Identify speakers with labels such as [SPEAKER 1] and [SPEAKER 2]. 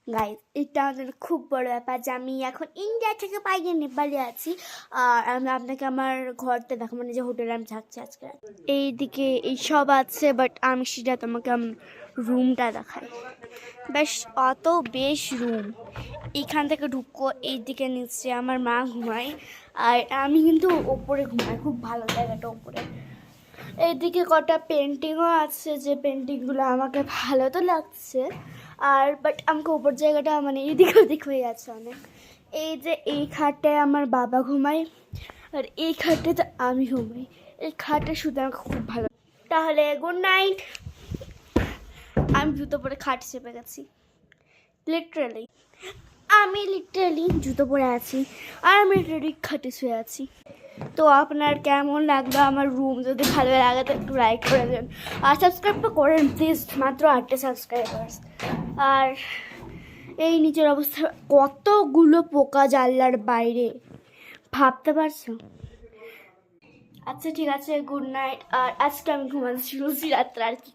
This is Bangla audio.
[SPEAKER 1] গাইজ, এটা আমাদের খুব বড় ব্যাপার যে আমি এখন ইন্ডিয়া থেকে পাইয়ে নেপালে আছি। আর আমি আপনাকে আমার ঘরটা দেখাবো, মানে যে হোটেলে আমি থাকছি আজকে। এইদিকে এইসব আছে, বাট আমি সেটা তোমাকে রুমটা দেখাই। বেশ রুম। এখান থেকে ঢুকো, এইদিকে নিচে আমার মা ঘুমায়, আর আমি কিন্তু ওপরে ঘুমাই। খুব ভালো জায়গাটা ওপরে। এইদিকে কটা পেন্টিংও আছে, যে পেন্টিংগুলো আমাকে ভালো তো লাগছে, আর বাট আমাকে ওপর জায়গাটা মানে এদিক ওদিক হয়ে যাচ্ছে অনেক। এই যে এই খাটে আমার বাবা ঘুমায়, আর এই খাটটাতে আমি ঘুমাই। এই খাটে শুধু আমাকে খুব ভালো। তাহলে গুড নাইট। আমি জুতো পরে খাটে চেপে গেছি, আমি লিটারালি জুতো পরে আছি, আর আমি লিটারালি খাটে শুয়ে আছি। তো আপনার কেমন লাগলো আমার রুম? যদি ভালো লাগে তো একটু লাইক করে দেন, আর সাবস্ক্রাইব তো করেন প্লিজ। মাত্র 8টা সাবস্ক্রাইবার্স। আর এই নিচের অবস্থা, কতগুলো পোকা জানলার বাইরে, ভাবতে পারছো? আচ্ছা ঠিক আছে, গুড নাইট। আর আজকে আমি ঘুমাচ্ছি রাত্রে, আর কি।